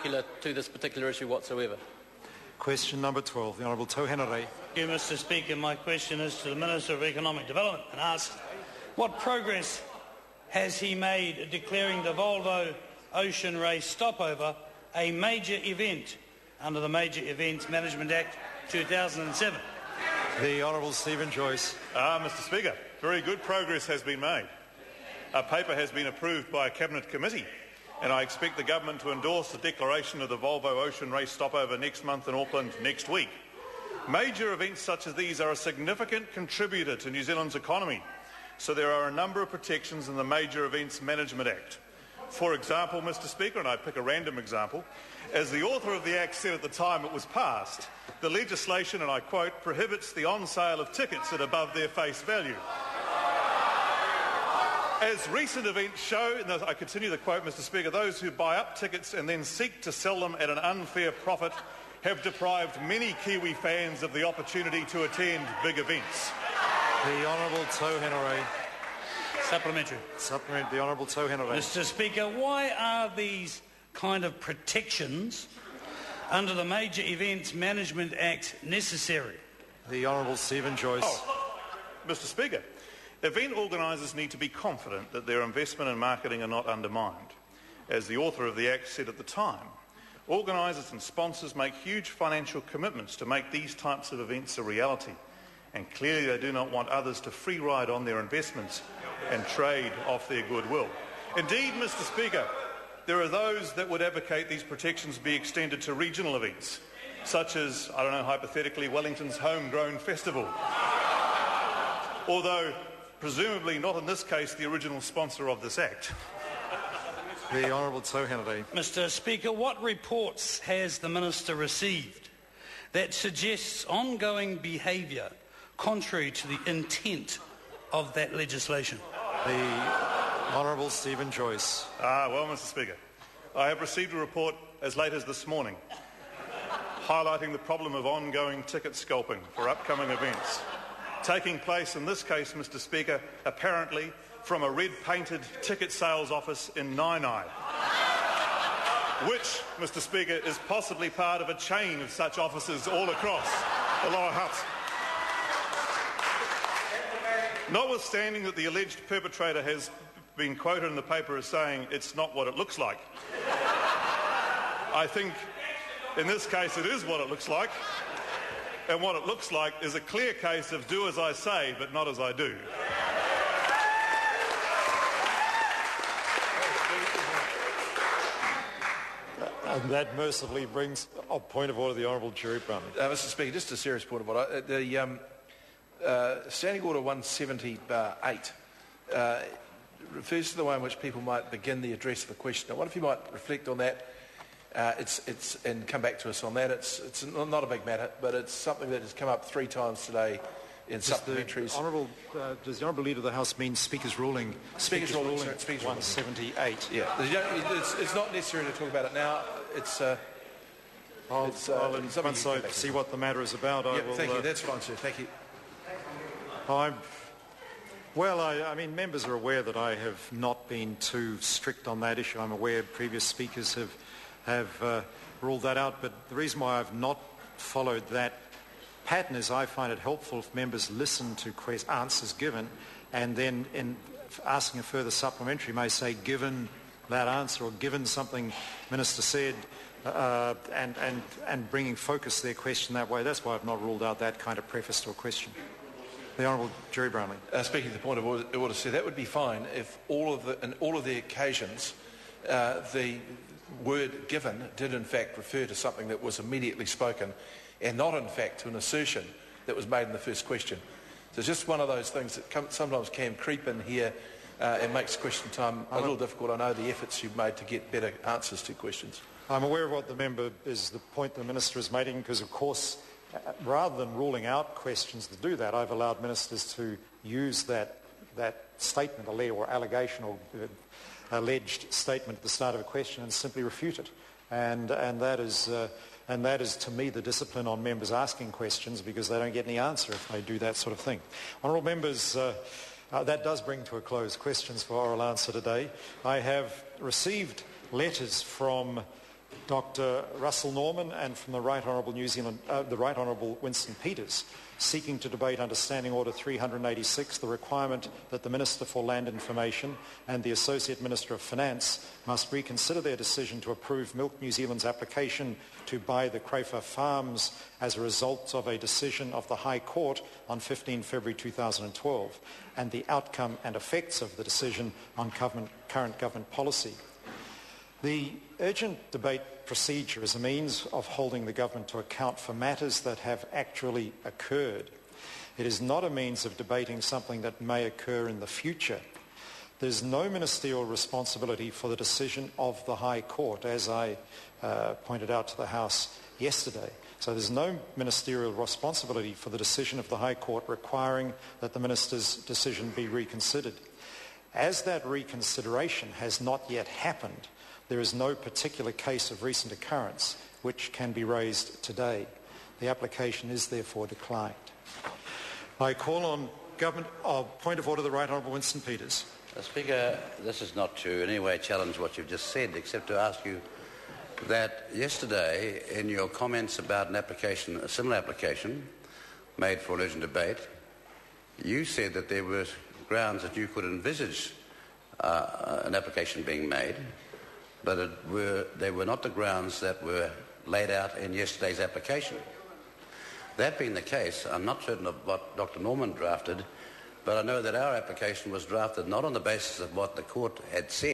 to this particular issue whatsoever. Question number 12, the Honourable Henare. Thank you, Mr Speaker. My question is to the Minister of Economic Development and asks, what progress has he made declaring the Volvo Ocean Race Stopover a major event under the Major Events Management Act 2007? The Honourable Stephen Joyce. Mr Speaker, very good progress has been made. A paper has been approved by a Cabinet Committee, and I expect the Government to endorse the declaration of the Volvo Ocean Race Stopover next month in Auckland next week. Major events such as these are a significant contributor to New Zealand's economy, so there are a number of protections in the Major Events Management Act. For example, Mr Speaker, and I pick a random example, as the author of the Act said at the time it was passed, the legislation, and I quote, prohibits the on-sale of tickets at above their face value. As recent events show, and I continue the quote, Mr Speaker, those who buy up tickets and then seek to sell them at an unfair profit have deprived many Kiwi fans of the opportunity to attend big events. The Honourable Henare. Supplementary. The Honourable Henare. Mr Speaker, why are these kind of protections under the Major Events Management Act necessary? The Honourable Stephen Joyce. Mr Speaker, event organisers need to be confident that their investment and marketing are not undermined. As the author of the Act said at the time, organisers and sponsors make huge financial commitments to make these types of events a reality, and clearly they do not want others to free ride on their investments and trade off their goodwill. Indeed, Mr Speaker, there are those that would advocate these protections be extended to regional events, such as, I don't know, hypothetically, Wellington's homegrown festival. Although, presumably not in this case, the original sponsor of this Act. The Honourable Henare. Mr Speaker, what reports has the Minister received that suggests ongoing behaviour contrary to the intent of that legislation? The Honourable Stephen Joyce. Well, Mr Speaker, I have received a report as late as this morning highlighting the problem of ongoing ticket scalping for upcoming events, taking place in this case, Mr Speaker, apparently from a red-painted ticket sales office in Nainai, which, Mr Speaker, is possibly part of a chain of such offices all across the Lower Hutt. Notwithstanding that the alleged perpetrator has been quoted in the paper as saying it's not what it looks like, I think in this case it is what it looks like, and what it looks like is a clear case of do as I say but not as I do. And that mercifully brings a point of order the Honourable Jerry Brown. Mr Speaker, just a serious point of order. Standing Order 170/8 refers to the way in which people might begin the address of a question. I wonder if you might reflect on that and come back to us on that. It's not a big matter, but it's something that has come up 3 times today in supplementaries. Does the Honourable Leader of the House mean Speaker's ruling? Speaker's ruling 178. Yeah, it's not necessary to talk about it now. Once I see what the matter is about, I will... Thank you. That's fine, sir. Thank you. I mean, members are aware that I have not been too strict on that issue. I'm aware previous speakers have ruled that out, but the reason why I've not followed that pattern is I find it helpful if members listen to answers given, and then in asking a further supplementary may say, given that answer or given something Minister said, and bringing focus to their question that way. That's why I've not ruled out that kind of preface to a question. The Honourable Jerry Brownlee. Speaking to the point of order, sir, that would be fine if in all of the occasions the word given did in fact refer to something that was immediately spoken and not in fact to an assertion that was made in the first question. So it's just one of those things that sometimes can creep in here and makes question time a little difficult. I know the efforts you've made to get better answers to questions. I'm aware of what the point the Minister is making, because of course rather than ruling out questions to do that, I've allowed ministers to use that statement or allegation or alleged statement at the start of a question and simply refute it. And that is to me the discipline on members asking questions, because they don't get any answer if they do that sort of thing. Honourable members, that does bring to a close questions for oral answer today. I have received letters from Dr. Russell Norman, and from the Right Honourable the Right Honourable Winston Peters, seeking to debate under Standing Order 386 the requirement that the Minister for Land Information and the Associate Minister of Finance must reconsider their decision to approve Milk New Zealand's application to buy the Crayford Farms as a result of a decision of the High Court on 15 February 2012 and the outcome and effects of the decision on current government policy. The urgent debate procedure is a means of holding the government to account for matters that have actually occurred. It is not a means of debating something that may occur in the future. There is no ministerial responsibility for the decision of the High Court, as I pointed out to the House yesterday. So there's no ministerial responsibility for the decision of the High Court requiring that the Minister's decision be reconsidered. As that reconsideration has not yet happened, there is no particular case of recent occurrence which can be raised today. The application is therefore declined. I call on Government... point of order, the Right Honourable Winston Peters. Speaker, this is not to in any way challenge what you've just said, except to ask you that yesterday in your comments about an application, a similar application made for an urgent debate, you said that there were grounds that you could envisage an application being made, but they were not the grounds that were laid out in yesterday's application. That being the case, I'm not certain of what Dr. Norman drafted, but I know that our application was drafted not on the basis of what the court had said,